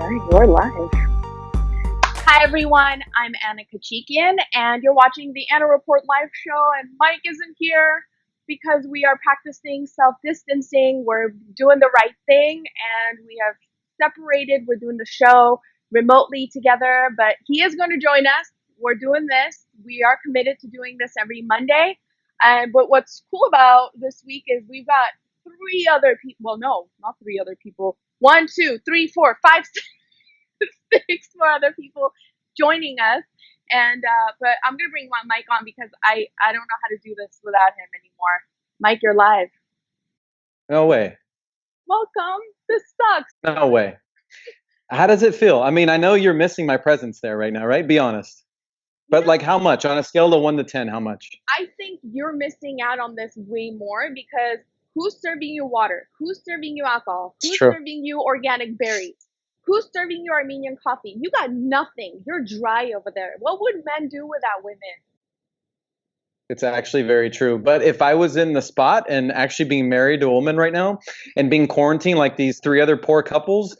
right, you're live. Hi everyone, I'm Anna Kachikian and you're watching the Anna Report live show, and Mike isn't here because we are practicing self-distancing. We're doing the right thing and we have separated. We're doing the show remotely together, but he is going to join us. We're doing this. We are committed to doing this every Monday. But what's cool about this week is we've got three other people. Well, no, not three other people. 1, 2, 3, 4, 5, 6 more other people joining us. And but I'm gonna bring my mic on because I don't know how to do this without him anymore. Mike, you're live. No way. Welcome. This sucks. No way. How does it feel? I mean, I know you're missing my presence there right now, right? Be honest. But like how much? On a scale of 1 to 10, how much? I think you're missing out on this way more because who's serving you water? Who's serving you alcohol? Who's serving you organic berries? Who's serving you Armenian coffee? You got nothing. You're dry over there. What would men do without women? It's actually very true. But if I was in the spot and actually being married to a woman right now and being quarantined like these 3 other poor couples,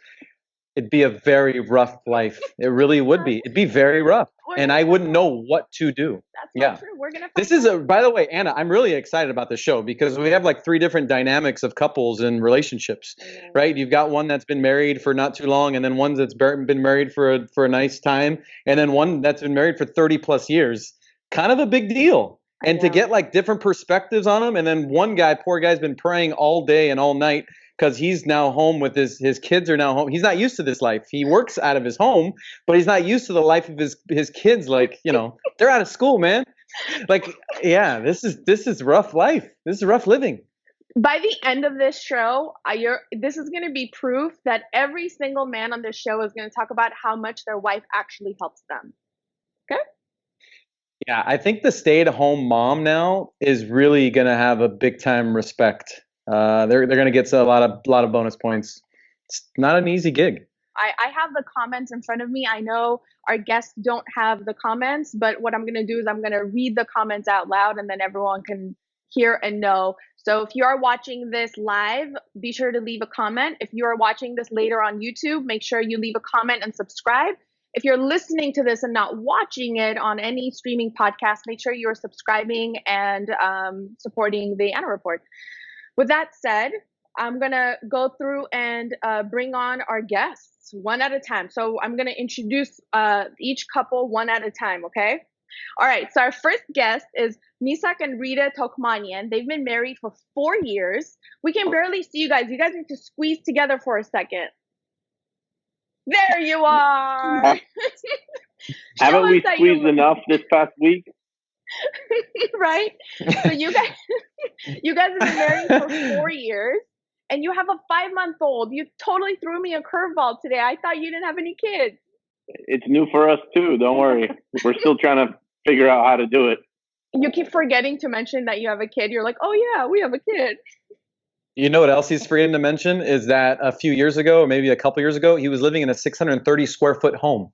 it'd be a very rough life. It really would be. It'd be very rough. And I wouldn't know what to do. That's not true. We're gonna. This is by the way, Anna, I'm really excited about the show because we have like 3 different dynamics of couples and relationships, right? You've got one that's been married for not too long, and then one that's been married for a nice time, and then one that's been married for 30 plus years. Kind of a big deal. And to get like different perspectives on them, and then one guy, poor guy's been praying all day and all night because he's now home with his kids are now home. He's not used to this life. He works out of his home, but he's not used to the life of his kids. Like, you know, they're out of school, man. Like, yeah, this is rough life. This is rough living. By the end of this show, this is going to be proof that every single man on this show is going to talk about how much their wife actually helps them. Okay? Yeah, I think the stay-at-home mom now is really going to have a big-time respect. They're going to get a lot of bonus points. It's not an easy gig. I have the comments in front of me. I know our guests don't have the comments, but what I'm going to do is I'm going to read the comments out loud and then everyone can hear and know. So if you are watching this live, be sure to leave a comment. If you are watching this later on YouTube, make sure you leave a comment and subscribe. If you're listening to this and not watching it on any streaming podcast, make sure you're subscribing and supporting the Anna Report. With that said, I'm going to go through and bring on our guests one at a time. So I'm going to introduce each couple one at a time, okay? All right, so our first guest is Missak and Rita Tokhmanian. They've been married for 4 years. We can barely see you guys. You guys need to squeeze together for a second. There you are. Haven't we squeezed enough this past week? Right? So you guys have been married for 4 years and you have a 5-month-old. You totally threw me a curveball today. I thought you didn't have any kids. It's new for us too. Don't worry. We're still trying to figure out how to do it. You keep forgetting to mention that you have a kid. You're like, oh yeah, we have a kid. You know what else he's forgetting to mention is that a few years ago, or maybe a couple years ago, he was living in a 630 square foot home.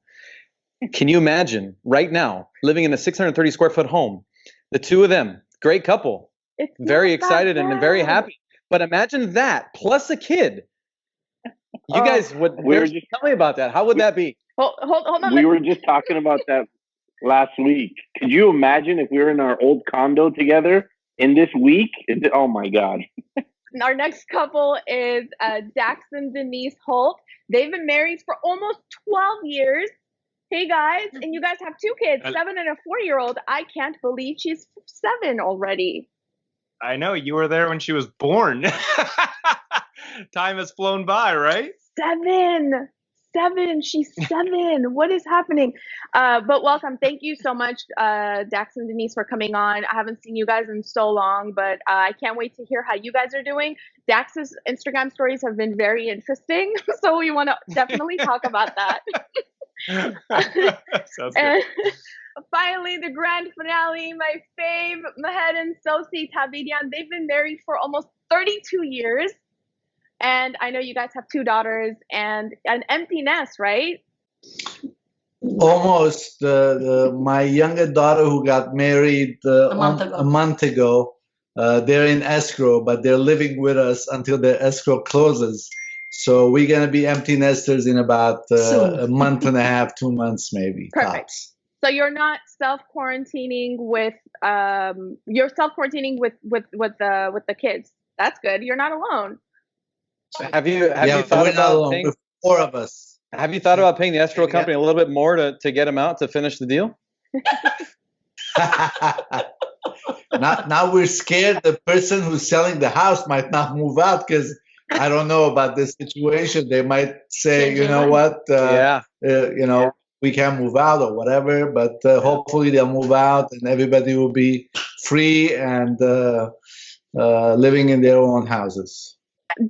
Can you imagine right now living in a 630 square foot home? The two of them, great couple, very excited and very happy. But imagine that plus a kid. You guys would tell me about that. How would that be? Hold on. We were just talking about that last week. Could you imagine if we were in our old condo together in this week? Oh my God. Our next couple is Dax and Denise Holt. They've been married for almost 12 years. Hey guys, and you guys have 2 kids, 7 and a 4-year-old. I can't believe she's 7 already. I know, you were there when she was born. Time has flown by, right? 7. She's 7. What is happening? But welcome. Thank you so much, Dax and Denise, for coming on. I haven't seen you guys in so long, but I can't wait to hear how you guys are doing. Dax's Instagram stories have been very interesting, so we want to definitely talk about that. Sounds good. Finally, the grand finale, my fave, Mher and Sossy Tavidian. They've been married for almost 32 years. And I know you guys have 2 daughters and an empty nest, right? Almost. My younger daughter who got married a month ago, they're in Escrow, but they're living with us until the Escrow closes. So we're going to be empty nesters in about Soon. a month and a half, 2 months maybe. Perfect. Tops. So you're not self-quarantining with you're self-quarantining with the kids. That's good. You're not alone. Have you Yeah, thought we're not about alone. paying? We're 4 of us. Have you thought about paying the escrow Yeah. company a little bit more to get them out to finish the deal? Now we're scared the person who's selling the house might not move out because I don't know about this situation. They might say, Change you their know mind. what, we can't move out or whatever. But hopefully they'll move out and everybody will be free and living in their own houses.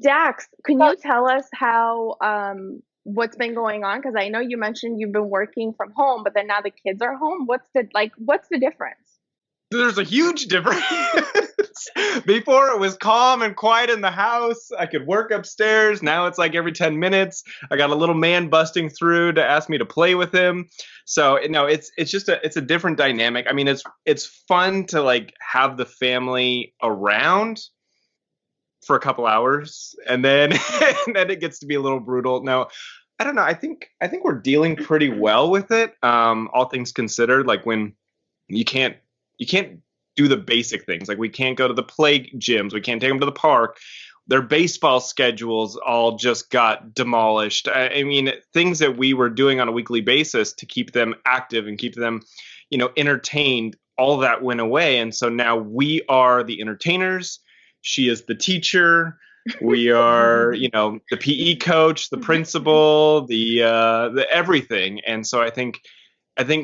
Dax, can you tell us how what's been going on? Because I know you mentioned you've been working from home, but then now the kids are home. What's the difference? There's a huge difference. Before it was calm and quiet in the house. I could work upstairs. Now it's like every 10 minutes. I got a little man busting through to ask me to play with him. So it's just a different dynamic. I mean, it's fun to like have the family around for a couple hours, and then and then it gets to be a little brutal. No, I don't know. I think we're dealing pretty well with it. All things considered, like when you can't do the basic things. Like we can't go to the play gyms. We can't take them to the park. Their baseball schedules all just got demolished. I mean, things that we were doing on a weekly basis to keep them active and keep them, entertained, all that went away. And so now we are the entertainers. She is the teacher. We are, the PE coach, the principal, the everything. And so I think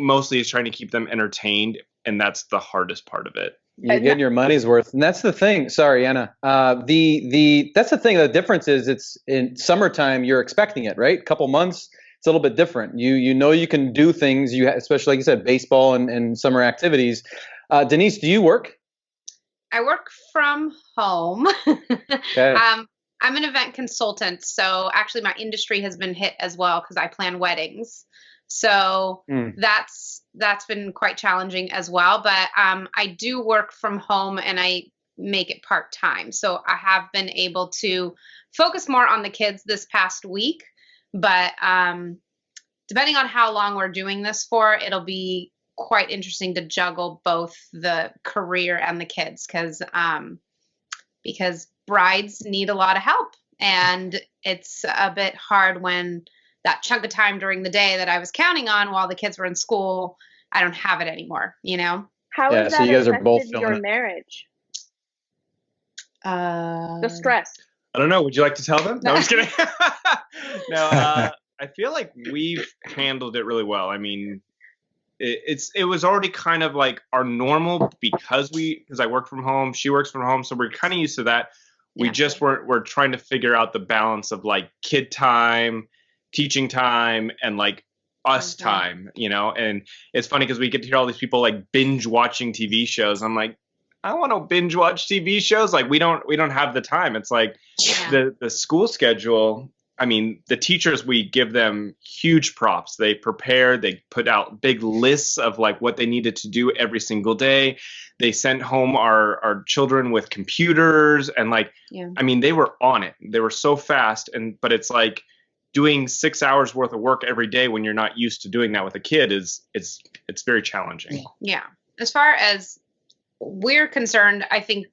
mostly it's trying to keep them entertained. And that's the hardest part of it. You're getting your money's worth, and that's the thing. Sorry, Anna. That's the thing. The difference is, it's in summertime. You're expecting it, right? A couple months, it's a little bit different. You know you can do things. Especially like you said, baseball and summer activities. Denise, do you work? I work from home. Okay. I'm an event consultant, so actually my industry has been hit as well because I plan weddings. So that's been quite challenging as well. But I do work from home and I make it part-time. So I have been able to focus more on the kids this past week. But depending on how long we're doing this for, it'll be quite interesting to juggle both the career and the kids because brides need a lot of help. And it's a bit hard when that chunk of time during the day that I was counting on while the kids were in school, I don't have it anymore, How Yeah, has so that you guys are both affected feeling your it. marriage? The stress. I don't know. Would you like to tell them? No, I'm just kidding. No, I feel like we've handled it really well. I mean, it was already kind of like our normal because I work from home, she works from home, so we're kind of used to that. We just we're trying to figure out the balance of like kid time, teaching time, and like us time, and it's funny because we get to hear all these people like binge watching TV shows. I'm like, I want to binge watch TV shows. Like we don't have the time. It's like the school schedule. I mean, the teachers, we give them huge props. They prepare, they put out big lists of like what they needed to do every single day. They sent home our children with computers and like, I mean, they were on it. They were so fast. But it's like doing 6 hours worth of work every day when you're not used to doing that with a kid it's very challenging. Yeah. As far as we're concerned, I think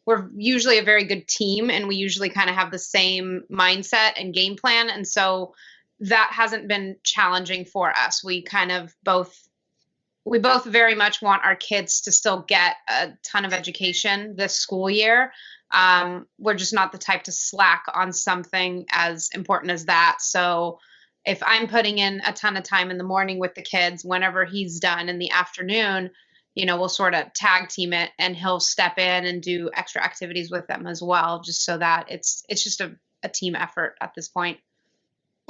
we're usually a very good team and we usually kind of have the same mindset and game plan. And so that hasn't been challenging for us. We both very much want our kids to still get a ton of education this school year. We're just not the type to slack on something as important as that. So if I'm putting in a ton of time in the morning with the kids, whenever he's done in the afternoon, we'll sort of tag team it and he'll step in and do extra activities with them as well, just so that it's just a team effort at this point.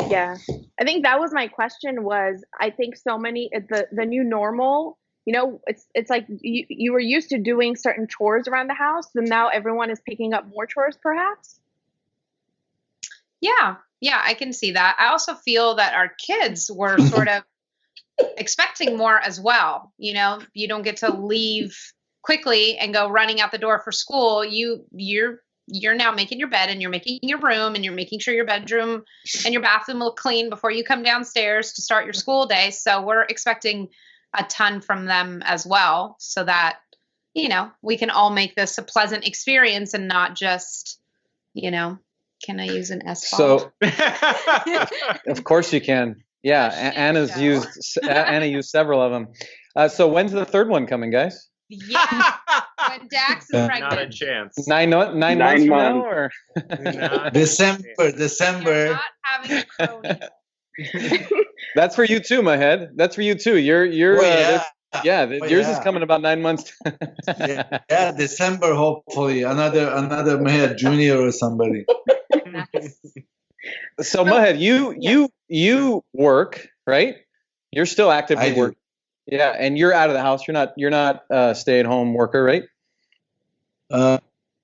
Yeah. I think that was my question was, I think so many, the new normal, it's like you were used to doing certain chores around the house and now everyone is picking up more chores perhaps? Yeah, I can see that. I also feel that our kids were sort of expecting more as well. You don't get to leave quickly and go running out the door for school. You're you're now making your bed and you're making your room and you're making sure your bedroom and your bathroom look clean before you come downstairs to start your school day. So we're expecting a ton from them as well, so that, we can all make this a pleasant experience and not just, can I use an S So, of course you can. Yeah, Anna used several of them. So when's the third one coming, guys? Yeah, when Dax is pregnant. Not a chance. 9 months from now, or December. Not having a crony. That's for you too, my head. That's for you too. You're yours is coming about 9 months. yeah, December, hopefully another Mher Junior or somebody. Nice. So Mahed, you work, right? You're still actively working. Yeah, and you're out of the house. You're not a stay-at-home worker, right?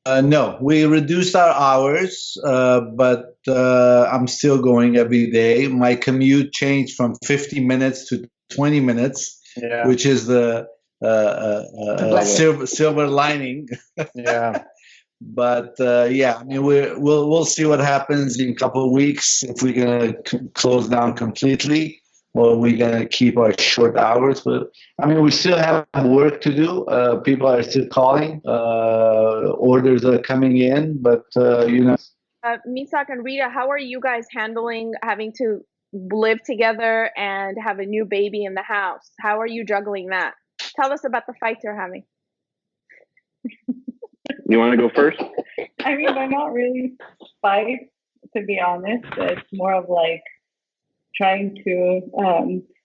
No, we reduced our hours, but I'm still going every day. My commute changed from 50 minutes to 20 minutes, which is the silver lining. Yeah. But I mean, we'll see what happens in a couple of weeks, if we're gonna close down completely or we're gonna keep our short hours. But I mean, we still have work to do. People are still calling. Orders are coming in, but Missak and Rita, how are you guys handling having to live together and have a new baby in the house? How are you juggling that? Tell us about the fight you're having. You want to go first? I mean, they're not really fights, to be honest. It's more of like trying to,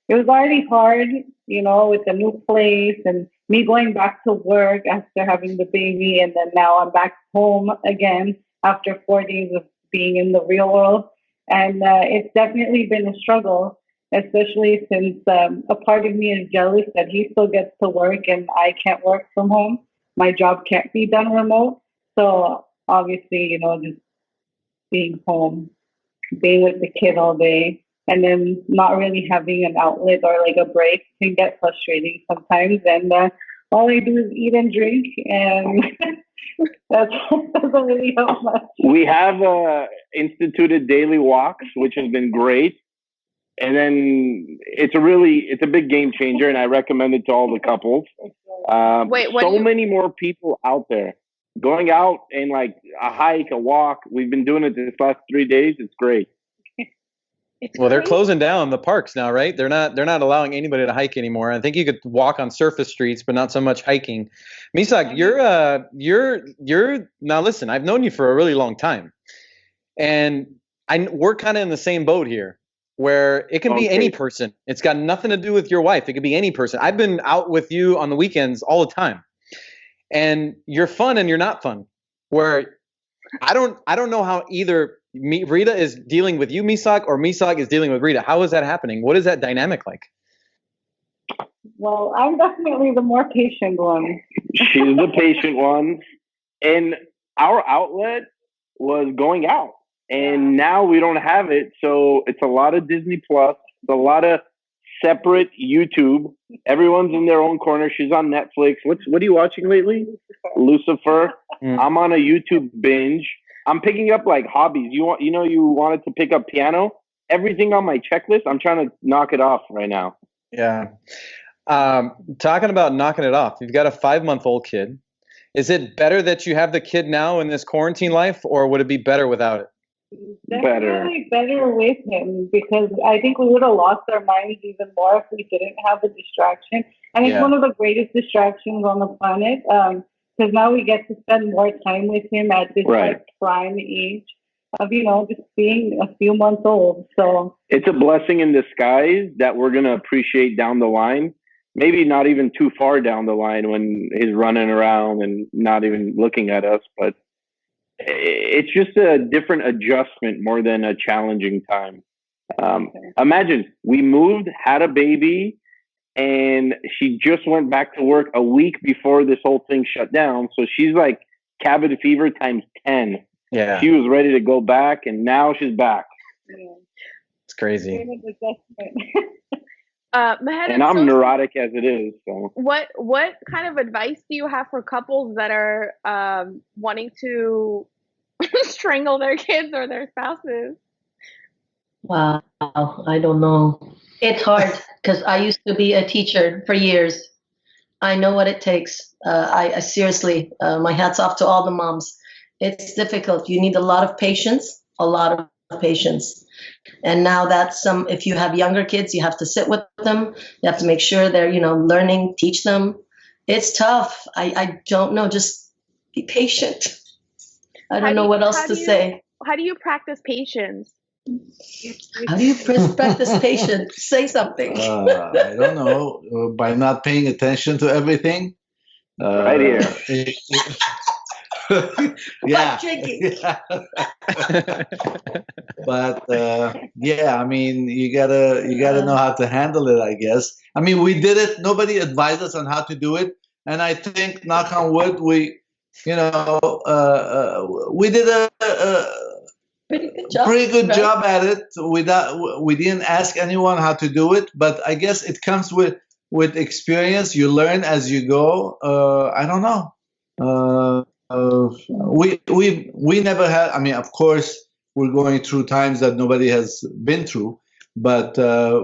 it was already hard, with the new place and me going back to work after having the baby. And then now I'm back home again after 4 days of being in the real world. And it's definitely been a struggle, especially since a part of me is jealous that he still gets to work and I can't work from home. My job can't be done remote. So obviously, just being home, being with the kid all day, and then not really having an outlet or like a break can get frustrating sometimes. And all I do is eat and drink, and that doesn't really help much. We have instituted daily walks, which has been great. And then it's a big game changer, and I recommend it to all the couples. Many more people out there going out and like a hike, a walk. We've been doing it this last 3 days. It's great. They're closing down the parks now, right? They're not allowing anybody to hike anymore. I think you could walk on surface streets, but not so much hiking. Missak, you're now listen, I've known you for a really long time. And we're kind of in the same boat here, where it can be any person. It's got nothing to do with your wife. It could be any person. I've been out with you on the weekends all the time. And you're fun and you're not fun. Where I don't know how either Rita is dealing with you, Missak, or Missak is dealing with Rita. How is that happening? What is that dynamic like? Well, I'm definitely the more patient one. She's the patient one. And our outlet was going out. And now we don't have it. So it's a lot of Disney Plus. It's a lot of separate YouTube. Everyone's in their own corner. She's on Netflix. What are you watching lately? Lucifer. I'm on a YouTube binge. I'm picking up like hobbies. You wanted to pick up piano. Everything on my checklist, I'm trying to knock it off right now. Yeah. Talking about knocking it off. You've got a 5-month-old kid. Is it better that you have the kid now in this quarantine life, or would it be better without it? Definitely better with him, because I think we would have lost our minds even more if we didn't have the distraction. And it's one of the greatest distractions on the planet, because now we get to spend more time with him at this prime age of, just being a few months old. So it's a blessing in disguise that we're going to appreciate down the line. Maybe not even too far down the line when he's running around and not even looking at us, but it's just a different adjustment more than a challenging time. Imagine we moved, had a baby, and she just went back to work a week before this whole thing shut down. So she's like cabin fever times 10. Yeah. She was ready to go back, and now she's back. Yeah. It's crazy. And I'm neurotic as it is. So what kind of advice do you have for couples that are wanting to strangle their kids or their spouses. Wow, I don't know. It's hard because I used to be a teacher for years. I know what it takes. I seriously, my hat's off to all the moms. It's difficult. You need a lot of patience, a lot of patience. And now that's if you have younger kids, you have to sit with them. You have to make sure they're, learning, teach them. It's tough. I don't know. Just be patient. I don't know what else to say. How do you practice patience? How do you practice patience? Say something. I don't know. By not paying attention to everything. Right here. Yeah. Drinking. But yeah, I mean, you gotta know how to handle it, I guess. I mean, we did it. Nobody advised us on how to do it, and I think, knock on wood, we did a pretty good job at it. We didn't ask anyone how to do it, but I guess it comes with experience. You learn as you go. I don't know. We never had. I mean, of course, we're going through times that nobody has been through. But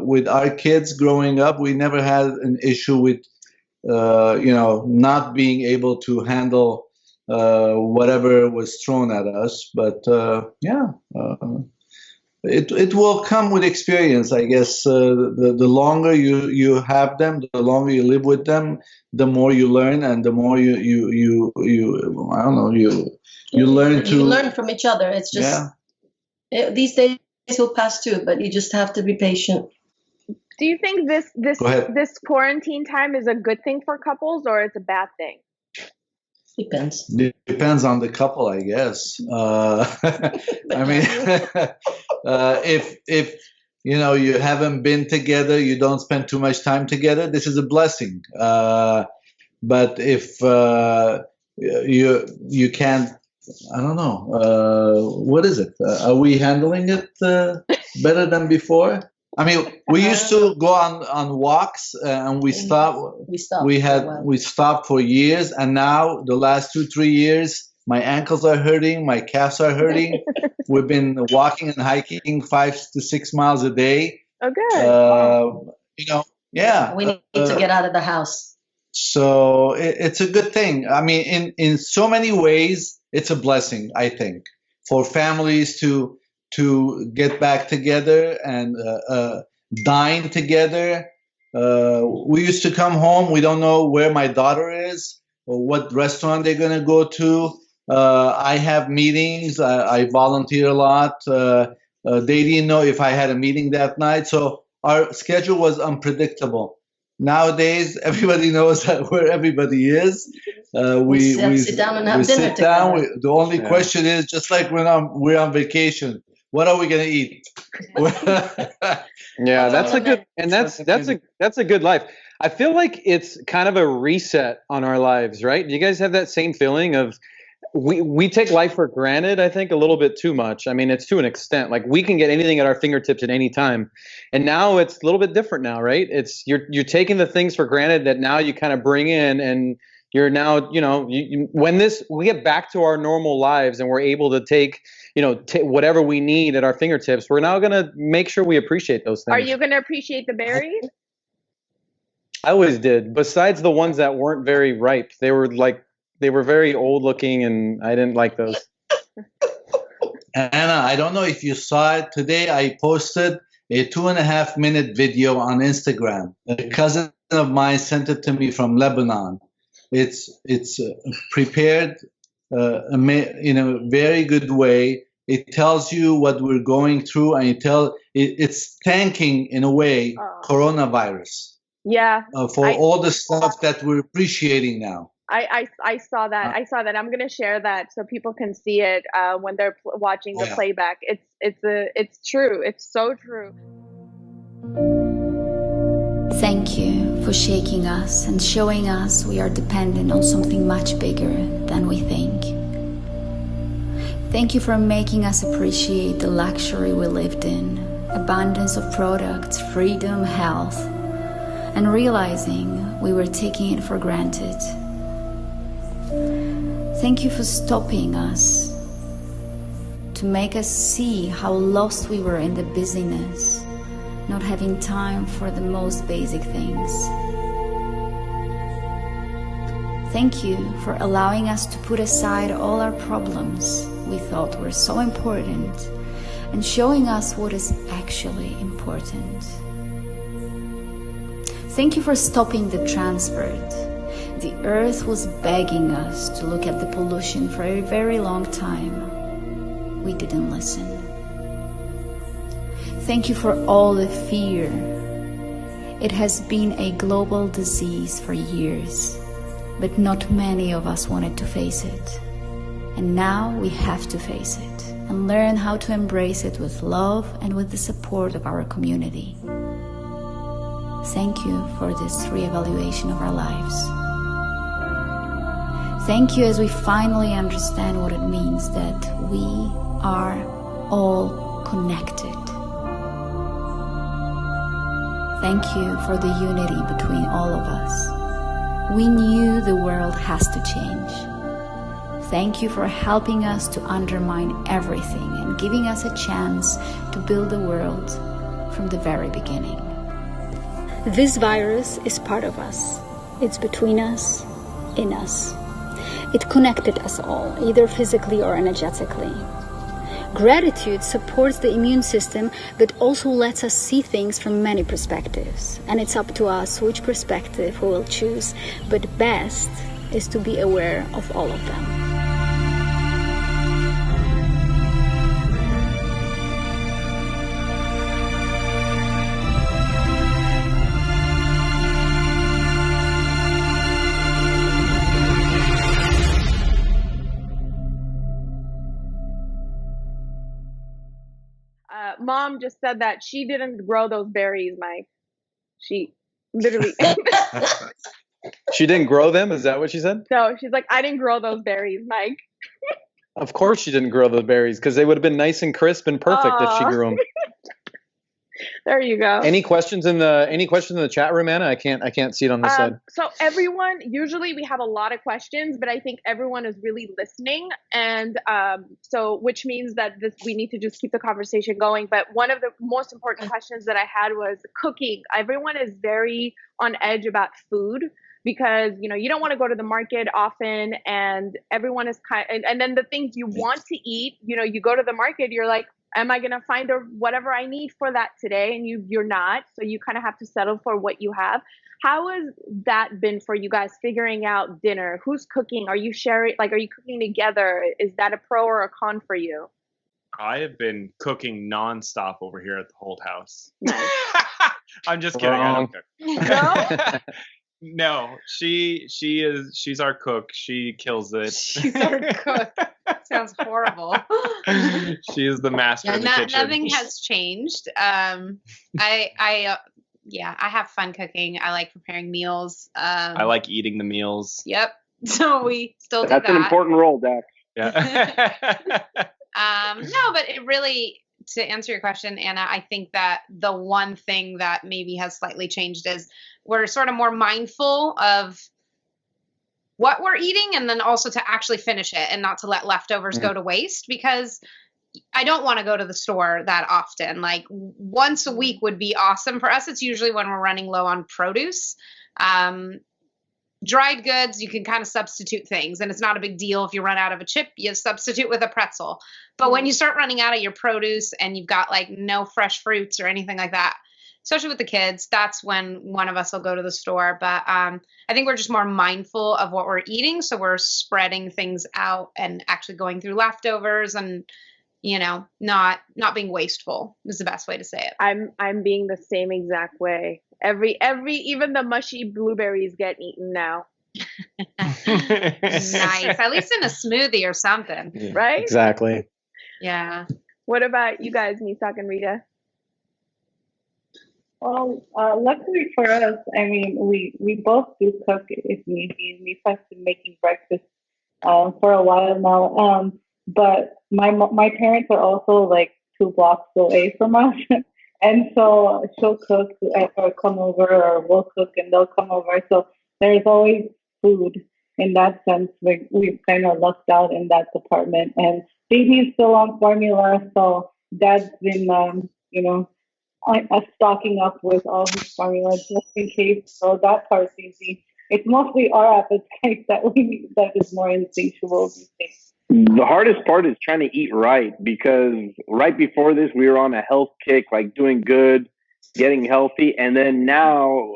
with our kids growing up, we never had an issue with not being able to handle whatever was thrown at us. But it will come with experience, I guess. The longer you have them, the longer you live with them, the more you learn, and the more you learn to. You learn from each other. It's just these days will pass too, but you just have to be patient. Do you think this quarantine time is a good thing for couples, or it's a bad thing? Depends. Depends on the couple, I guess. I mean, if you haven't been together, you don't spend too much time together, this is a blessing. But if you can't, I don't know. What is it? Are we handling it better than before? I mean, we used to go on walks and we stopped. We stopped for years, and now the last 2-3 years, my ankles are hurting, my calves are hurting. We've been walking and hiking 5 to 6 miles a day. Oh, good. Yeah. We need to get out of the house. So it's a good thing. I mean, in so many ways, it's a blessing, I think, for families to get back together and dine together. We used to come home. We don't know where my daughter is or what restaurant they're going to go to. I have meetings. I volunteer a lot. They didn't know if I had a meeting that night. So our schedule was unpredictable. Nowadays, everybody knows where everybody is. We sit down and have dinner together. The only question is, just like when we're on vacation, what are we gonna eat? Yeah, that's a good, and that's a good life. I feel like it's kind of a reset on our lives, right? Do you guys have that same feeling of we take life for granted, I think, a little bit too much. I mean, it's to an extent. Like, we can get anything at our fingertips at any time. And now it's a little bit different now, right? It's you're taking the things for granted that now you kind of bring in, and you're now, when we get back to our normal lives and we're able to take, whatever we need at our fingertips, we're now going to make sure we appreciate those things. Are you going to appreciate the berries? I always did. Besides the ones that weren't very ripe, they were very old looking, and I didn't like those. Anna, I don't know if you saw it today. I posted a 2.5-minute video on Instagram. A cousin of mine sent it to me from Lebanon. It's prepared in a very good way. It tells you what we're going through, and it's thanking, in a way, coronavirus. Yeah. For all the stuff that we're appreciating now. I saw that. I'm gonna share that so people can see it when they're watching the playback. It's true. It's so true. Thank you for shaking us and showing us we are dependent on something much bigger than we think. Thank you for making us appreciate the luxury we lived in, abundance of products, freedom, health, and realizing we were taking it for granted. Thank you for stopping us to make us see how lost we were in the busyness, not having time for the most basic things. Thank you for allowing us to put aside all our problems we thought were so important and showing us what is actually important. Thank you for stopping the transport. The earth was begging us to look at the pollution for a very long time. We didn't listen. Thank you for all the fear. It has been a global disease for years, but not many of us wanted to face it. And now we have to face it and learn how to embrace it with love and with the support of our community. Thank you for this reevaluation of our lives. Thank you as we finally understand what it means that we are all connected. Thank you for the unity between all of us. We knew the world has to change. Thank you for helping us to undermine everything and giving us a chance to build the world from the very beginning. This virus is part of us. It's between us, in us. It connected us all, either physically or energetically. Gratitude supports the immune system, but also lets us see things from many perspectives. And it's up to us which perspective we will choose, but best is to be aware of all of them. Mom just said that she didn't grow those berries, Mike. She literally. She didn't grow them? Is that what she said? No, she's like, I didn't grow those berries, Mike. Of course she didn't grow the berries because they would have been nice and crisp and perfect if she grew them. There you go. Any questions in the chat room, Anna? I can't see it on this side. So everyone, usually we have a lot of questions, but I think everyone is really listening, and so which means that we need to just keep the conversation going. But one of the most important questions that I had was cooking. Everyone is very on edge about food because you don't want to go to the market often, and everyone is and then the things you want to eat, you go to the market, you're like, am I going to find whatever I need for that today? And you're not. So you kind of have to settle for what you have. How has that been for you guys figuring out dinner? Who's cooking? Are you sharing? Like, are you cooking together? Is that a pro or a con for you? I have been cooking nonstop over here at the Holt house. Nice. I'm just kidding. I don't cook. No? No, she's our cook. She kills it. She's our cook. Sounds horrible. She is the master of the kitchen. Nothing has changed. I have fun cooking. I like preparing meals. I like eating the meals. Yep. So we still do That's that. an important role, Dax. Yeah. No, but it really, to answer your question, Anna, I think that the one thing that maybe has slightly changed is we're sort of more mindful of what we're eating, and then also to actually finish it and not to let leftovers go to waste, because I don't want to go to the store that often. Like once a week would be awesome for us. It's usually when we're running low on produce. Dried goods, you can kind of substitute things, and it's not a big deal if you run out of a chip, you substitute with a pretzel. But when you start running out of your produce and you've got like no fresh fruits or anything like that, especially with the kids, that's when one of us will go to the store. But I think we're just more mindful of what we're eating, so we're spreading things out and actually going through leftovers, and not being wasteful is the best way to say it. I'm being the same exact way. Even the mushy blueberries get eaten now. Nice. At least in a smoothie or something. Yeah, right? Exactly. Yeah. What about you guys, Missak and Rita? Well, luckily for us, I mean, we both do cook if need be. Misak's been making breakfast for a while now. But my parents are also like 2 blocks away from us. And so she'll cook or come over, or we'll cook and they'll come over. So there's always food in that sense. We've kind of lucked out in that department. And baby's still on formula, so dad's been, stocking up with all his formula just in case. So that part's easy. It's mostly our appetite that is more insatiable these days. The hardest part is trying to eat right, because right before this we were on a health kick, like doing good, getting healthy, and then now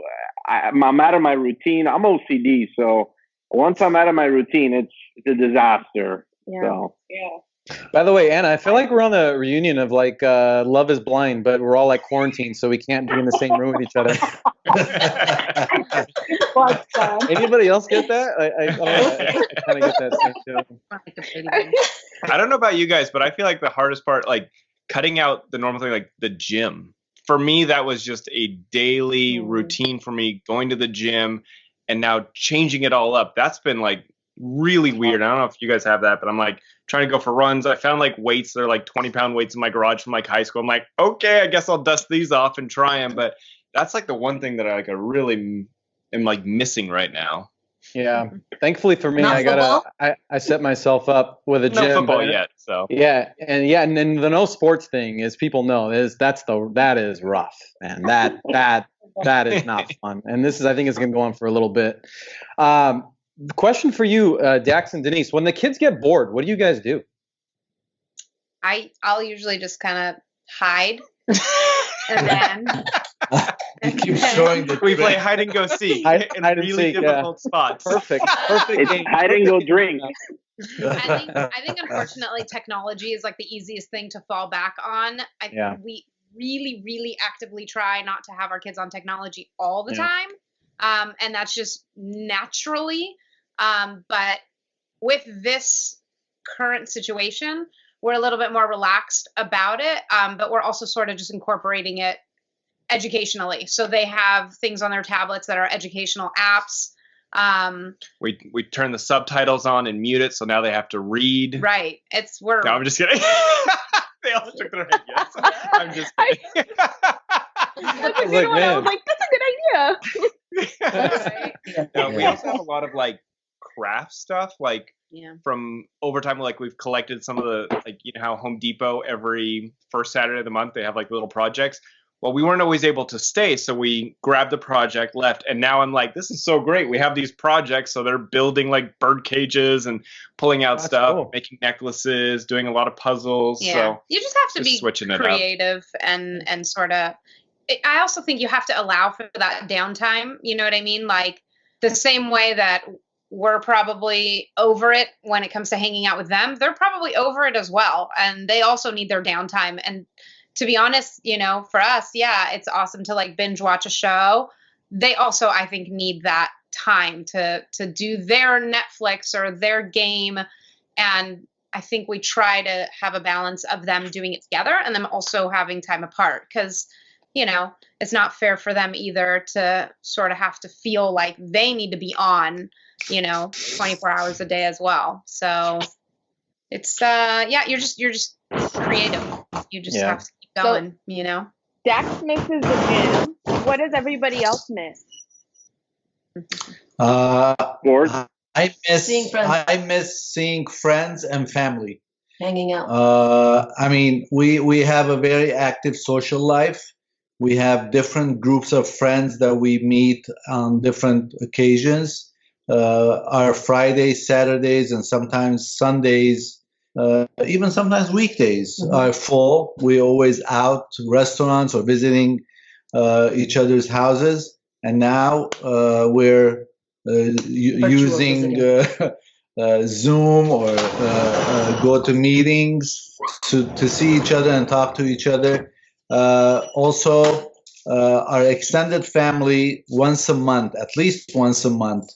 I'm out of my routine. I'm OCD, so once I'm out of my routine, it's a disaster. Yeah. So Yeah. By the way, Anna, I feel like we're on a reunion of like Love is Blind, but we're all like quarantined, so we can't be in the same room with each other. What's that? Anybody else get that? I kind of get that same feeling. I don't know about you guys, but I feel like the hardest part, like cutting out the normal thing, like the gym. For me, that was just a daily routine for me, going to the gym, and now changing it all up. That's been like really weird. I don't know if you guys have that, but I'm like trying to go for runs. I found like weights. They're like 20-pound weights in my garage from like high school. I'm like, okay, I guess I'll dust these off and try them. But that's like the one thing that I really am like missing right now. Yeah. Thankfully for me, Not I set myself up with a gym. No football yet, so. Yeah, and then the no sports thing, is people know that is rough, man. That is not fun. And this is, I think, it's going to go on for a little bit. Question for you, Dax and Denise. When the kids get bored, what do you guys do? I'll usually just kind of hide, and then You keep showing the We play hide and go seek Hide in and really seek, difficult spots. Perfect it's game. hide and go drink. I think unfortunately technology is like the easiest thing to fall back on. Yeah. We really, really actively try not to have our kids on technology all the Yeah. time. And that's just naturally. But with this current situation, we're a little bit more relaxed about it. But we're also sort of just incorporating it educationally. So they have things on their tablets that are educational apps. We turn the subtitles on and mute it, so now they have to read. Right. No, I'm just kidding. They all shook their head yes. I'm just kidding. That's a good one. I was like, that's a good idea. No, we also have a lot of like craft stuff, like Yeah. from overtime. Like we've collected some of the, like, you know how Home Depot every first Saturday of the month they have like little projects. Well, we weren't always able to stay, so we grabbed the project, left, and now I'm like, this is so great. We have these projects, so they're building like bird cages and pulling out stuff, cool. making necklaces, doing a lot of puzzles. Yeah. So You just have to just be switching it up. creative and sort of. I also think you have to allow for that downtime. You know what I mean? Like the same way that we're probably over it when it comes to hanging out with them, they're probably over it as well, and they also need their downtime. And to be honest, you know, for us, yeah, it's awesome to like binge watch a show. They also, I think, need that time to do their Netflix or their game. And I think we try to have a balance of them doing it together and them also having time apart, because, you know, it's not fair for them either to sort of have to feel like they need to be on, you know, 24 hours a day as well. So it's, yeah, you're just creative. You just have to keep going, you know? Dax misses the gym. What does everybody else miss? Sports. I miss Seeing friends. I miss seeing friends and family. Hanging out. I mean, we have a very active social life. We have different groups of friends that we meet on different occasions. Our Fridays, Saturdays, and sometimes Sundays, even sometimes weekdays are full. We're always out to restaurants or visiting each other's houses. And now we're using Zoom or go to meetings to see each other and talk to each other. Also, our extended family once a month, at least once a month,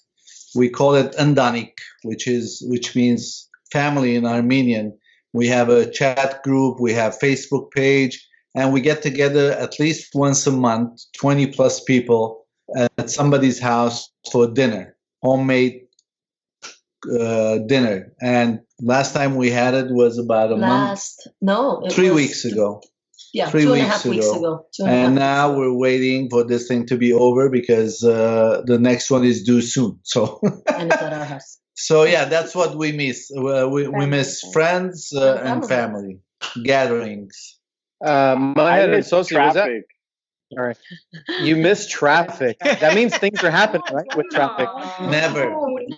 we call it Ndanik, which means family in Armenian. We have a chat group, we have Facebook page, and we get together at least once a month, 20 plus people at somebody's house for dinner, homemade dinner. And last time we had it was about a month, 3 weeks ago. Yeah, 3 2.5 weeks ago. And now we're waiting for this thing to be over because the next one is due soon. So and it's at our house. So yeah, that's what we miss. We miss friends and family gatherings. Mher and Sossy, was that? traffic. All right. You miss traffic. That means things are happening, right? With traffic.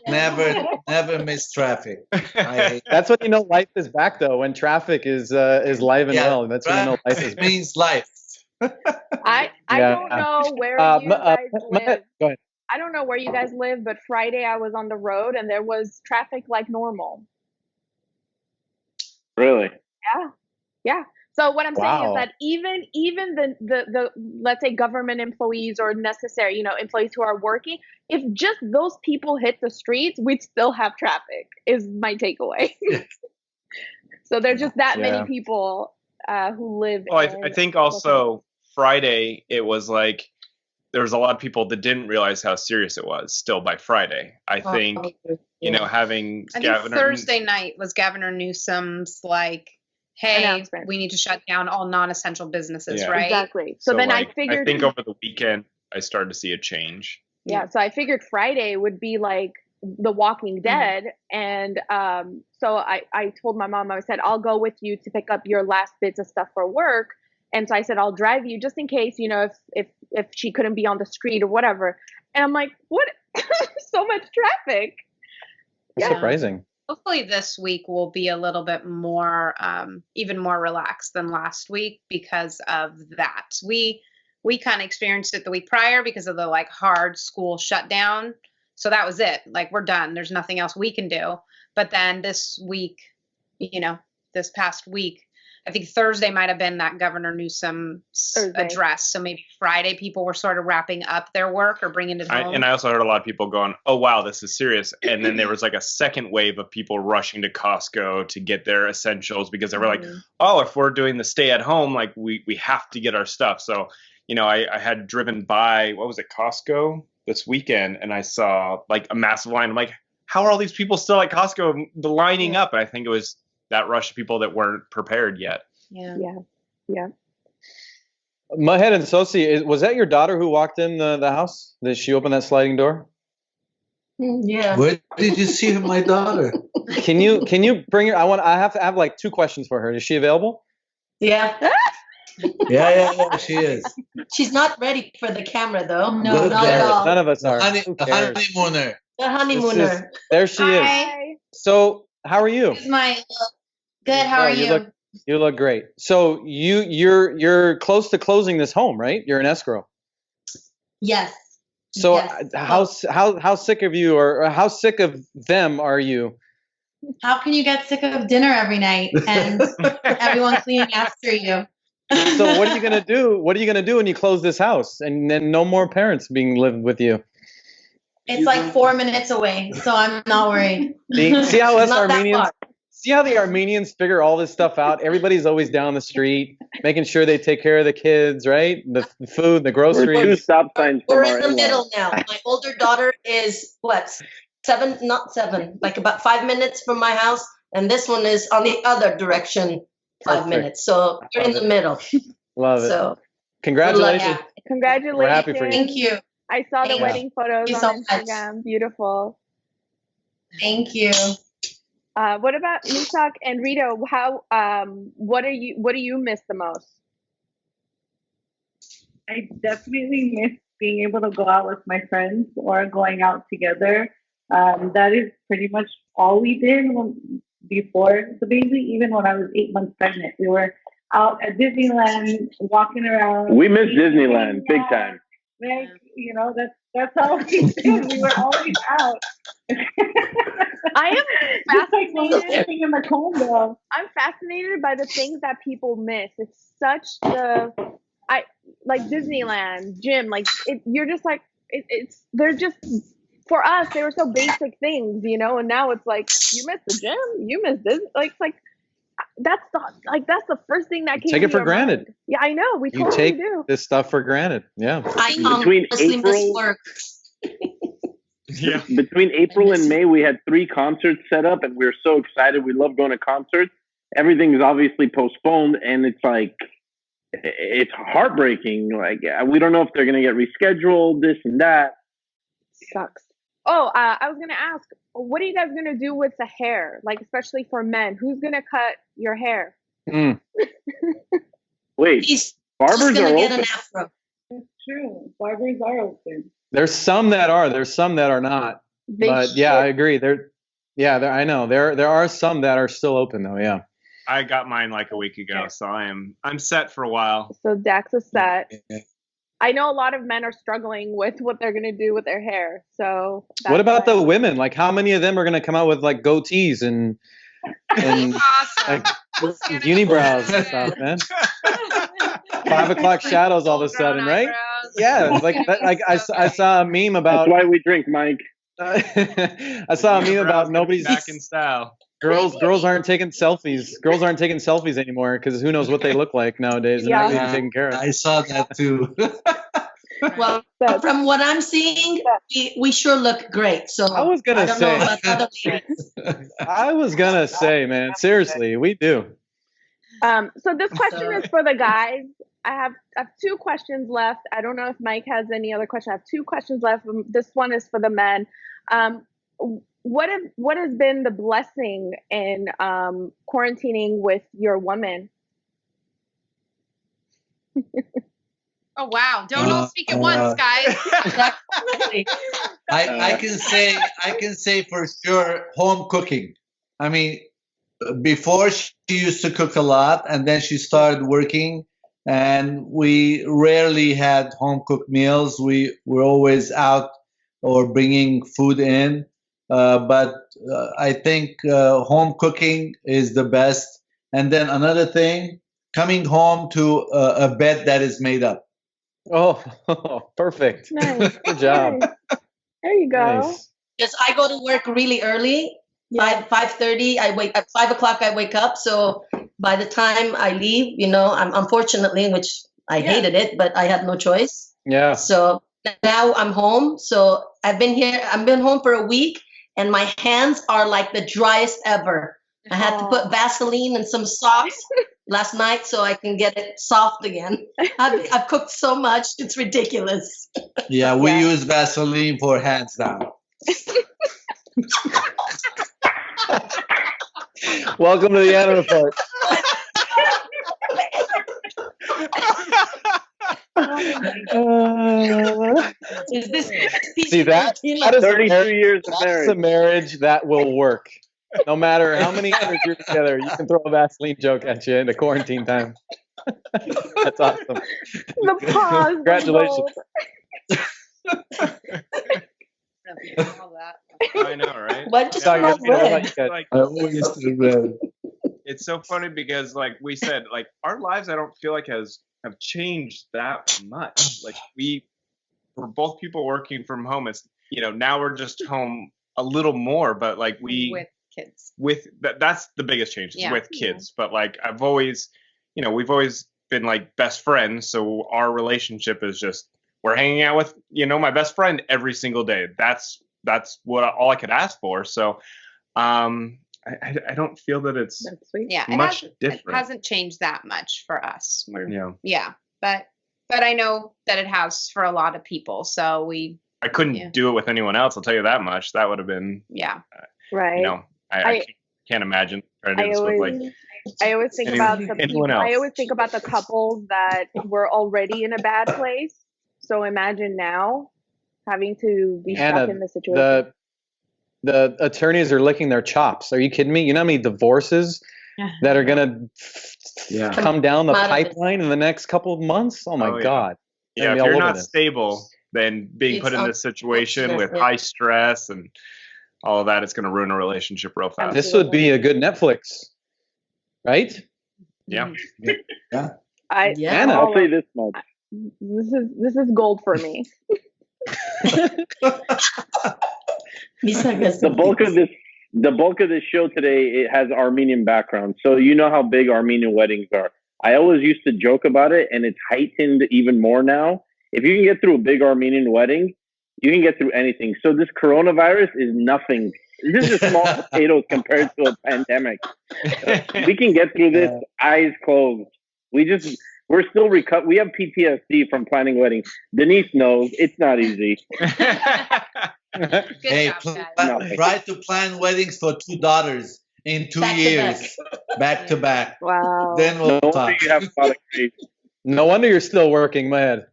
Never miss traffic. That's when you know life is back, though. When traffic is live and well. That's when you know life is back. Means life. I don't know where you guys live. Go ahead. I don't know where you guys live, but Friday I was on the road and there was traffic like normal. Really? Yeah. So what I'm saying Wow. is that even the let's say government employees or necessary, employees who are working, if just those people hit the streets, we'd still have traffic, is my takeaway. So there's just that many people who live. Well, I think also Friday, it was like there was a lot of people that didn't realize how serious it was still by Friday. I think, having I think Thursday night was Governor Newsom's hey, we need to shut down all non-essential businesses, right? Exactly. So then I figured. I think over the weekend, I started to see a change. Yeah. So I figured Friday would be like The Walking Dead. And so I told my mom, I said, I'll go with you to pick up your last bits of stuff for work. And so I said, I'll drive you just in case, if she couldn't be on the street or whatever. And I'm like, what? So much traffic. That's surprising. Hopefully this week will be a little bit more, even more relaxed than last week because of that. We kind of experienced it the week prior because of the hard school shutdown. So that was it. We're done. There's nothing else we can do. But then this week, this past week, I think Thursday might have been that Governor Newsom's address. So maybe Friday people were sort of wrapping up their work or bringing it home. And I also heard a lot of people going, oh, wow, this is serious. And then there was a second wave of people rushing to Costco to get their essentials because they were oh, if we're doing the stay at home, we have to get our stuff. So, I had driven by, what was it, Costco this weekend, and I saw a massive line. I'm like, how are all these people still at Costco lining up? And I think it was that rush of people that weren't prepared yet. Yeah. Mher and Sossy, was that your daughter who walked in the house? Did she open that sliding door? Yeah. Where did you see my daughter? Can you bring her? I have to have 2 questions for her. Is she available? Yeah. Yeah, she is. She's not ready for the camera, though. No, not at all. None of us are. Honeymooner. The honeymooner. There she is. So, how are you? Good. How are you? You look great. So you're close to closing this home, right? You're in escrow. Yes. So yes. how sick of you or how sick of them are you? How can you get sick of dinner every night and everyone cleaning after you? So what are you gonna do? What are you gonna do when you close this house and then no more parents being lived with you? It's 4 minutes away, so I'm not worried. See how us Armenians? See how the Armenians figure all this stuff out? Everybody's always down the street, making sure they take care of the kids, right? The food, the groceries. We're 2 stop signs from We're our in the in-laws. middle now. My older daughter is not 7, about 5 minutes from my house, and this one is on the other direction, 5 minutes. So we're in the middle. Love it. So congratulations. Congratulations. We're happy for you. Thank you. I saw the wedding photos Thank you on so much. Instagram. Beautiful. Thank you. What about Missak and Rita? How what do you miss the most? I definitely miss being able to go out with my friends or going out together. That is pretty much all we did before the baby. Even when I was 8 months pregnant, we were out at Disneyland, walking around. We miss Disneyland big time. That's how we did. We were always out. I am fascinated. In the condo. I'm fascinated by the things that people miss. It's such like Disneyland, gym. You're just they're just, for us, they were so basic things, and now it's you miss the gym, you miss this. That's the first thing that came. Take it for granted. Mind. Yeah, I know. We You totally take do. this stuff for granted. Yeah. Between April and May, we had 3 concerts set up, and we were so excited. We love going to concerts. Everything is obviously postponed, and it's heartbreaking. We don't know if they're going to get rescheduled, this and that. Sucks. Oh, I was gonna ask, what are you guys gonna do with the hair? Like, especially for men, who's gonna cut your hair? Mm. Wait, He's barbers just are gonna get open. an afro. That's true. Barbers are open. There's some that are. There's some that are not. They But yeah, I should. agree. I know. There are some that are still open though. Yeah. I got mine like a week ago, so I'm set for a while. So Dax is set. I know a lot of men are struggling with what they're gonna do with their hair. So What about why- the women? Like, how many of them are going to come out with like goatees and Awesome. like unibrows and stuff, man? 5 o'clock shadows all of a sudden, right? Yeah, it's like that, like I saw a meme That's about. why we drink, Mike. I saw a meme about nobody's back in style. girls aren't taking selfies. Girls aren't taking selfies anymore because who knows what they look like nowadays and Yeah. they're not even taken care of. I saw that too. Well, from what I'm seeing, we sure look great. So I was gonna don't know say. about other ladies. I was gonna say, man, seriously, we do. So this question is for the guys. I have 2 questions left. I don't know if Mike has any other question. I have 2 questions left. This one is for the men. What has been the blessing in quarantining with your woman? Oh wow! Don't all speak at once, guys. I can say for sure home cooking. I mean, before she used to cook a lot, and then she started working, and we rarely had home cooked meals. We were always out or bringing food in. But I think home cooking is the best. And then another thing, coming home to a bed that is made up. Oh, perfect. Nice. Good job. Nice. There you go. Nice. Because I go to work really early. Yeah. 5:30. I wake at 5 o'clock. I wake up. So by the time I leave, I'm unfortunately, which I hated it, but I had no choice. Yeah. So now I'm home. So I've been home for a week, and my hands are like the driest ever. I had to put Vaseline and some socks last night so I can get it soft again. I've cooked so much, it's ridiculous. Yeah, we use Vaseline for hands down. Welcome to the Anna Report. Is this See that? That is 32 years of That's a marriage. marriage that will work. No matter how many years you're together, you can throw a Vaseline joke at you in the quarantine time. That's awesome. The pause. Congratulations. I know, right? What just Sorry, not you know, red? like, Like, I always do that. it's so funny because, like we said, like our lives, I don't feel like have changed that much. Like we're both people working from home. It's now we're just home a little more, but like With kids. that's the biggest change is Yeah. with kids. But like we've always been like best friends, so our relationship is just we're hanging out with my best friend every single day. That's all I could ask for. So I don't feel that it's That's sweet. Yeah, much it different. hasn't changed that much for us. Yeah. But I know that it has for a lot of people. So we, I couldn't Yeah. do it with anyone else. I'll tell you that much. That would have been, yeah. Right. I can't imagine trying to do this with like I always think anyone- about the anyone people. I else. always think about the couples that were already in a bad place. So imagine now having to be stuck Anna, in this situation. the attorneys are licking their chops. Are you kidding me? You know how many divorces that are gonna come down the pipeline in the next couple of months? Oh my Oh, yeah. God. Yeah, They're if gonna be you're all over not this. stable, then being put in this situation with unfortunate, yeah. high stress and all of that, it's going to ruin a relationship real fast. This would be a good Netflix, right? Yeah. I Anna. I'll say this much. This is gold for me. Missak has The bulk of this show today, it has Armenian background. So you know how big Armenian weddings are. I always used to joke about it, and it's heightened even more now. If you can get through a big Armenian wedding, you can get through anything. So this coronavirus is nothing. This is small potatoes compared to a pandemic. We can get through this eyes closed. We're still we have PTSD from planning weddings. Denise knows it's not easy. Hey, job, guys. try to plan weddings for 2 daughters in 2 Back to years, back to back. Wow. Then we'll No wonder talk. you have a lot of grief. No wonder you're still working, Mher.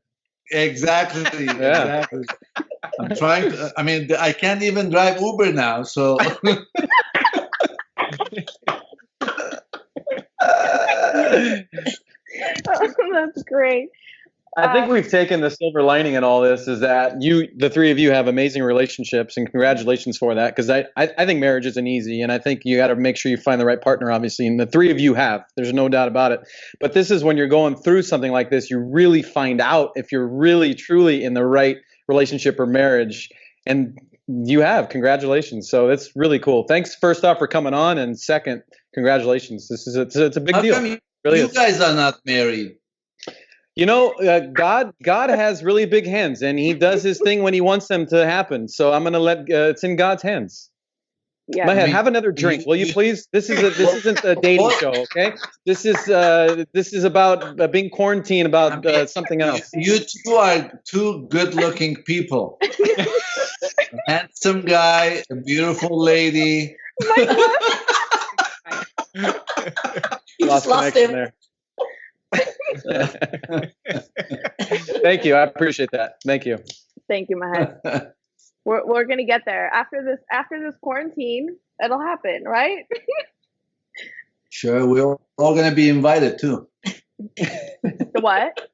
Exactly. Yeah. Exactly. I'm trying to. I mean, I can't even drive Uber now. So That's great. I think we've taken the silver lining in all this is that the three of you have amazing relationships, and congratulations for that. Because I think marriage isn't easy, and I think you got to make sure you find the right partner, obviously, and the three of you have. There's no doubt about it. But this is when you're going through something like this, you really find out if you're really, truly in the right relationship or marriage, and you have. Congratulations. So it's really cool. Thanks, first off, for coming on, and second, congratulations. It's a big how deal. come you Really is. guys are not married? You know, God has really big hands, and He does His thing when He wants them to happen. So I'm gonna let it's in God's hands. Yeah. Mher, have another drink, will you please? This isn't a dating show, okay? This is about being quarantined about something else. You two are two good-looking people. A handsome guy, a beautiful lady. You just lost connection him. there. Thank you. I appreciate that. Thank you. Thank you, Mher. We're gonna get there after this quarantine. It'll happen, right? Sure, we're all going to be invited too. The what?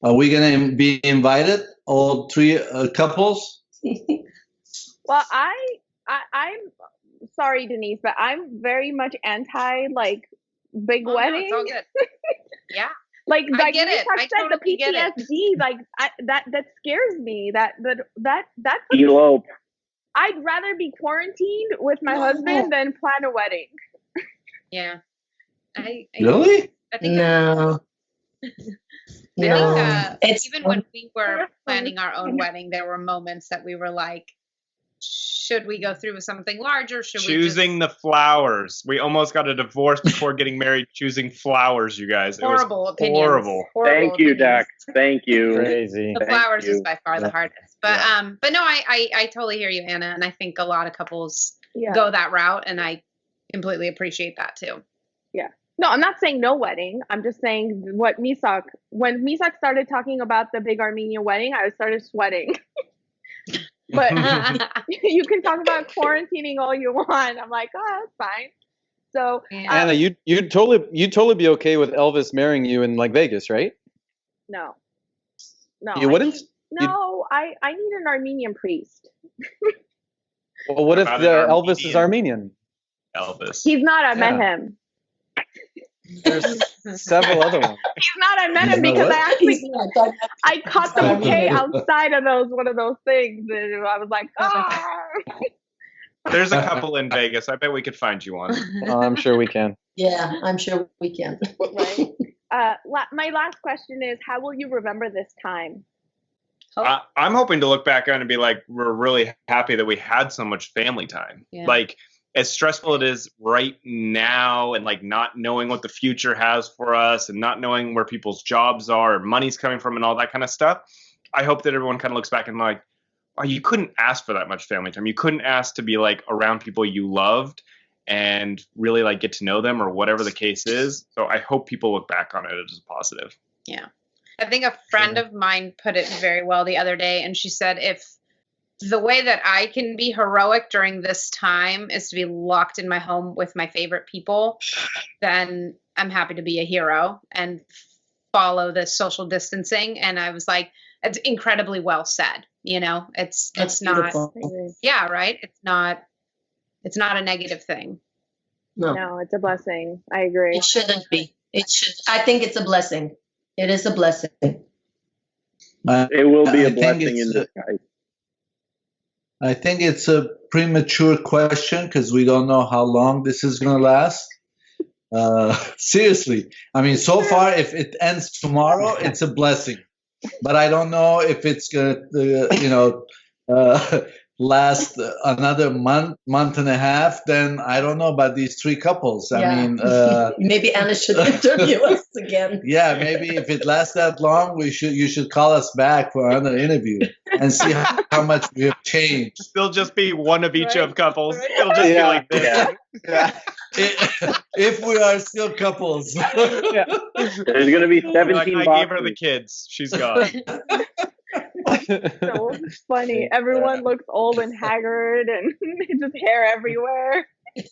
Are we going to be invited, all three couples? Well, I'm sorry, Denise, but I'm very much anti big Oh, no, wedding. it's all good. Yeah. Like I get Missak it. I said, totally the get it. PTSD, that scares me. That's Elope. I'd rather be quarantined with my husband than plan a wedding. Yeah. I Really? I think No. I No. think It's even when we were planning our own wedding, there were moments that we were like, should we go through with something larger? Should Choosing the flowers. We almost got a divorce before getting married. Choosing flowers, you guys. It was horrible opinions. horrible. Thank you, Dax. Thank you. Crazy. The Thank flowers you. is by far the hardest. But no, I totally hear you, Anna, and I think a lot of couples Yeah. go that route, and I completely appreciate that too. Yeah. No, I'm not saying no wedding. I'm just saying when Missak started talking about the big Armenian wedding, I started sweating. But you can talk about quarantining all you want. I'm like, oh, that's fine. So Anna, you'd totally be okay with Elvis marrying you in Vegas, right? no. You wouldn't? I need an Armenian priest. Well, what if About the an Elvis is Armenian? Elvis. He's not. I met Yeah. him. There's several other ones. He's not. I met him You know because what? I actually He's not. I caught the Armenian. bouquet outside of one of those things, and I was like, ah. There's a couple in Vegas. I bet we could find you one. Oh, I'm sure we can. Yeah, I'm sure we can. Right. My last question is, how will you remember this time? I'm hoping to look back on and be like, we're really happy that we had so much family time. Yeah. Like, as stressful it is right now, and not knowing what the future has for us, and not knowing where people's jobs are, or money's coming from, and all that kind of stuff, I hope that everyone kind of looks back and like, oh, you couldn't ask for that much family time. You couldn't ask to be around people you loved and really get to know them, or whatever the case is. So I hope people look back on it as a positive. Yeah. I think a friend of mine put it very well the other day, and she said, if the way that I can be heroic during this time is to be locked in my home with my favorite people, then I'm happy to be a hero and follow the social distancing. And I was like, it's incredibly well said. It's not, Beautiful. yeah, right. It's not a negative thing. No, it's a blessing. I agree. It shouldn't be. It should. I think it's a blessing. It is a blessing. It will be I a think blessing it's in disguise. I think it's a premature question because we don't know how long this is going to last. Seriously. I mean, so far, if it ends tomorrow, it's a blessing. But I don't know if it's going to, last another month and a half, then I don't know about these three couples. I mean, maybe Anna should interview us again. Yeah, maybe if it lasts that long, you should call us back for another interview and see how much we have changed. There'll just be one of each of couples. It'll just be like this. If we are still couples. There's going to be 17 like, I gave her the kids. She's gone. So funny. Everyone looks old and haggard and just hair everywhere. That's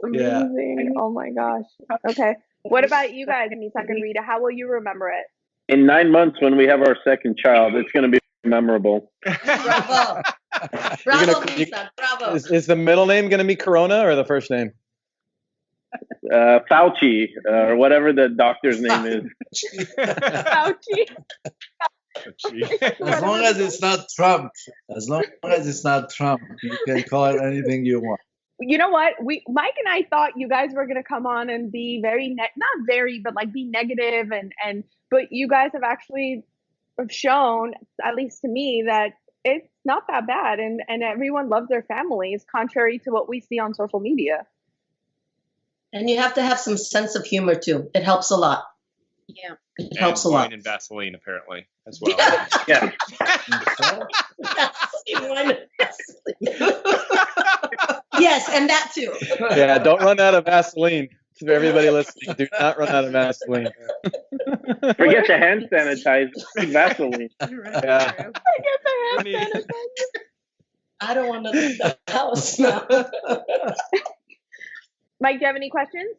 amazing. Oh my gosh. Okay. What about you guys, Missak and Rita? How will you remember it? In 9 months, when we have our second child, it's going to be memorable. Bravo. Bravo, Missak. Bravo. Is the middle name going to be Corona or the first name? Fauci, or whatever the doctor's name is. Fauci. As long as it's not Trump. As long as it's not Trump, you can call it anything you want. You know what? Mike and I thought you guys were gonna come on and be very not very, but like be negative but you guys have actually shown, at least to me, that it's not that bad and everyone loves their families, contrary to what we see on social media. And you have to have some sense of humor too. It helps a lot. Yeah. It helps a lot. Wine and Vaseline, apparently, as well. Yeah. Wine and Vaseline. Yes, and that too. Yeah, don't run out of Vaseline. For everybody listening, do not run out of Vaseline. Forget the hand sanitizer. Vaseline. Yeah. Forget the hand sanitizer. I don't want to leave the house now. Mike, do you have any questions?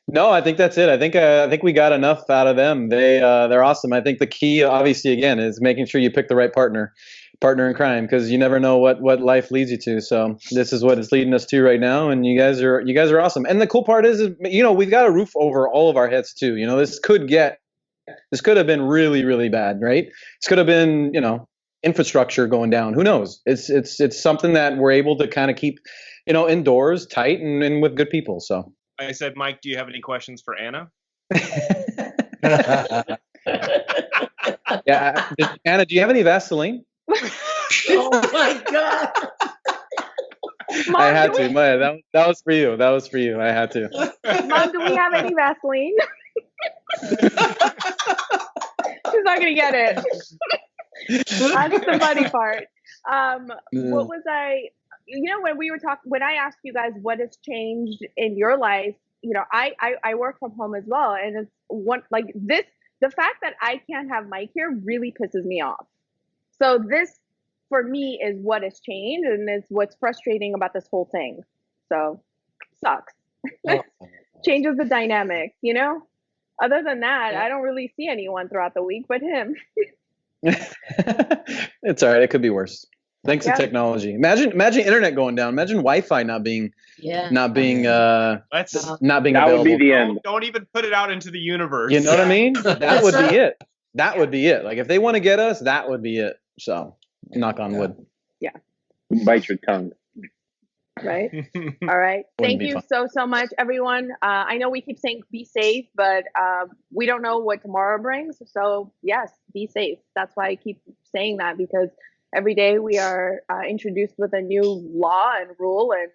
No, I think that's it. I think we got enough out of them. They're awesome. I think the key, obviously, again, is making sure you pick the right partner in crime, because you never know what life leads you to. So this is what it's leading us to right now, and you guys are awesome. And the cool part is we've got a roof over all of our heads too. This could have been really, really bad, right? This could have been infrastructure going down. Who knows? It's something that we're able to kind of keep indoors, tight, and with good people. So. I said, Mike, do you have any questions for Anna? Yeah, Anna, do you have any Vaseline? Oh my God! Mom, I had to. Maya, that was for you. That was for you. I had to. Mom, do we have any Vaseline? She's not gonna get it. That's the funny part. What was I? When we were talking, when I asked you guys what has changed in your life, I work from home as well, and it's the fact that I can't have Mike here really pisses me off. So this, for me, is what has changed, and is what's frustrating about this whole thing. So, sucks. Changes the dynamic, Other than that, I don't really see anyone throughout the week but him. It's all right. It could be worse. Thanks to technology. Imagine internet going down. Imagine Wi-Fi not being available. That would be the end. Don't even put it out into the universe. You know what I mean? That would be it. That would be it. Like if they want to get us, that would be it. So, knock on wood. Yeah. Bite your tongue. Right. All right. Thank you so much, everyone. I know we keep saying be safe, but we don't know what tomorrow brings. So yes, be safe. That's why I keep saying that, because every day we are introduced with a new law and rule and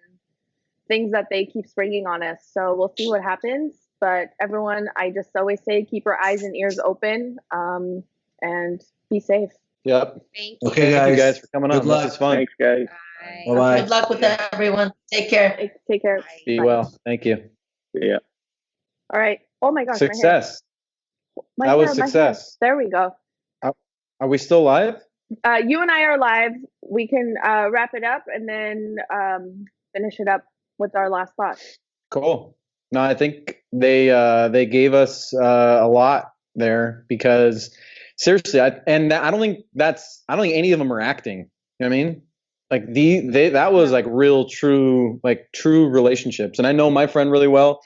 things that they keep springing on us. So we'll see what happens. But everyone, I just always say, keep your eyes and ears open and be safe. Yep. Thank you. Okay, Thank you guys for coming on. luck. This is fun. Thanks, guys. Bye. Bye-bye. Good luck with that, everyone. Take care. Take care. Be Bye. well. Thank you. Yeah. All right. Oh my gosh. Success. My That hair, was my hair. success. There we go. Are we still live? You and I are live. We can wrap it up and then finish it up with our last thought. Cool. No, I think they gave us a lot there, because seriously, I don't think any of them are acting. You know what I mean? Like that was like true relationships. And I know my friend really well,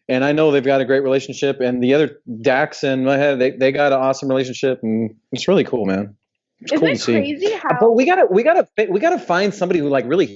and I know they've got a great relationship. And the other Dax and Mher, they got an awesome relationship, and it's really cool, man. Isn't Cool to it see. crazy how But we gotta find somebody who like really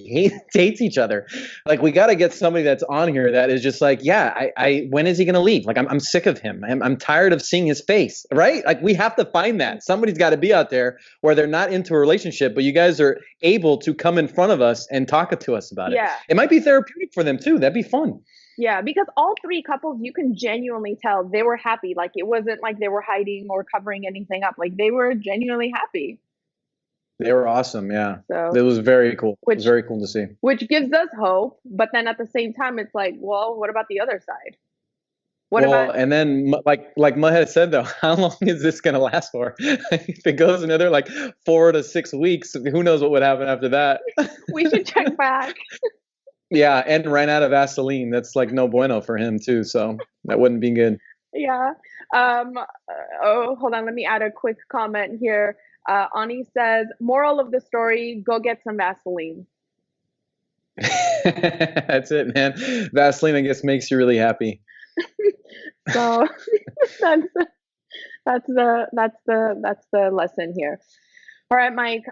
hates each other. Like we gotta get somebody that's on here that is just like, yeah, I when is he gonna leave? Like I'm sick of him. I'm tired of seeing his face. Right? Like we have to find that. Somebody's got to be out there where they're not into a relationship, but you guys are able to come in front of us and talk to us about it. Yeah. It might be therapeutic for them too. That'd be fun. Yeah, because all three couples, you can genuinely tell they were happy. Like it wasn't like they were hiding or covering anything up. Like they were genuinely happy. They were awesome. Yeah. So It was very cool. It was Which- very cool to see. which gives us hope, but then at the same time, it's like, well, what about the other side? What Well, about and then like Mher said though, how long is this gonna last for? If it goes another like 4 to 6 weeks, who knows what would happen after that? we should check back. Yeah, and ran out of Vaseline. That's like no bueno for him too. So that wouldn't be good. Yeah. Oh, hold on. Let me add a quick comment here. Ani says, moral of the story, go get some Vaseline. That's it, man. Vaseline, I guess, makes you really happy. So that's the lesson here. All right, Mike.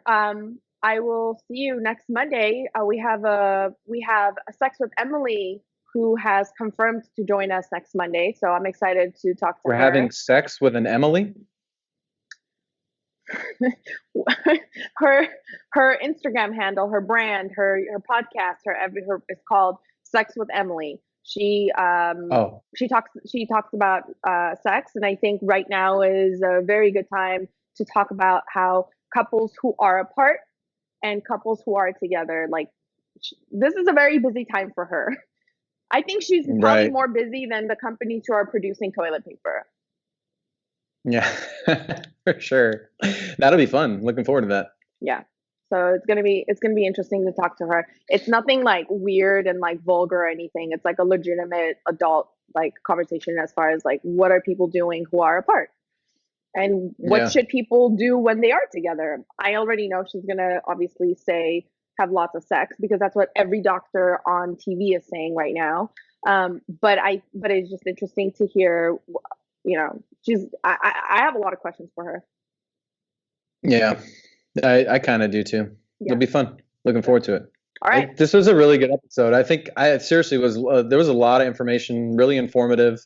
I will see you next Monday. We have a Sex with Emily who has confirmed to join us next Monday. So I'm excited to talk to We're her. having sex with an Emily. her Instagram handle, her brand, her podcast, her is called Sex with Emily. She talks about sex, and I think right now is a very good time to talk about how couples who are apart and couples who are together, like this is a very busy time for her. I think she's probably Right. more busy than the companies who are producing toilet paper. Yeah, for sure. That'll be fun. Looking forward to that. Yeah. So it's gonna be interesting to talk to her. It's nothing like weird and like vulgar or anything. It's like a legitimate adult like conversation as far as like what are people doing who are apart, and what should people do when they are together. I already know she's gonna obviously say have lots of sex because that's what every doctor on TV is saying right now. But it's just interesting to hear. You know, I have a lot of questions for her. Yeah, I kind of do too. Yeah. It'll be fun. Looking forward to it. All right. This was a really good episode. I think I seriously was. There was a lot of information, really informative,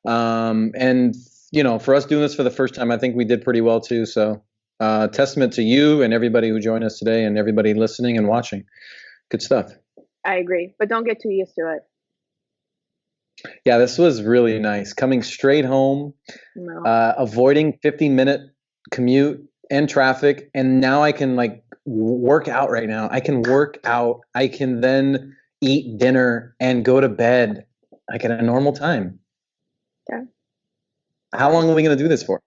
and you know, for us doing this for the first time, I think we did pretty well too. So, testament to you and everybody who joined us today, and everybody listening and watching. Good stuff. I agree, but don't get too used to it. Yeah, this was really nice. Coming straight home, avoiding 50-minute commute and traffic, and now I can like work out right now. I can work out. I can then eat dinner and go to bed like at a normal time. Yeah. How long are we going to do this for?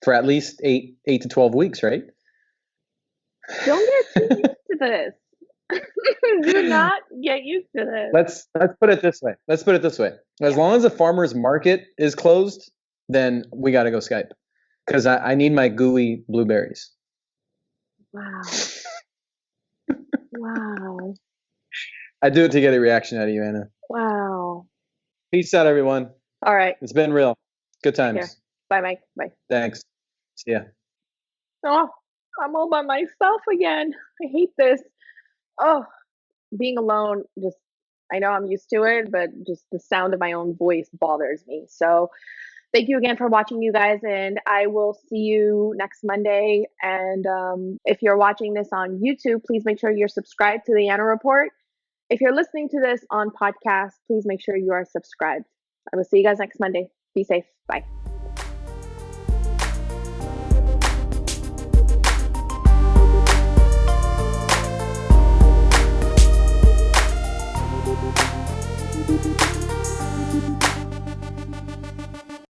For at least 8 to 12 weeks, right? Don't get too used to this. Do not get used to this. Let's put it this way. As long as the farmer's market is closed, then we got to go Skype because I need my gooey blueberries. Wow. Wow. I do it to get a reaction out of you, Anna. Wow. Peace out, everyone. All right. It's been real. Good times. Here. Bye, Mike. Bye. Thanks. See ya. Oh, I'm all by myself again. I hate this. Oh, being alone, just, I know I'm used to it, but just the sound of my own voice bothers me. So thank you again for watching, you guys, and I will see you next Monday. And if you're watching this on YouTube, please make sure you're subscribed to the Anna Report. If you're listening to this on podcast, please make sure you are subscribed. I will see you guys next Monday. Be safe. Bye.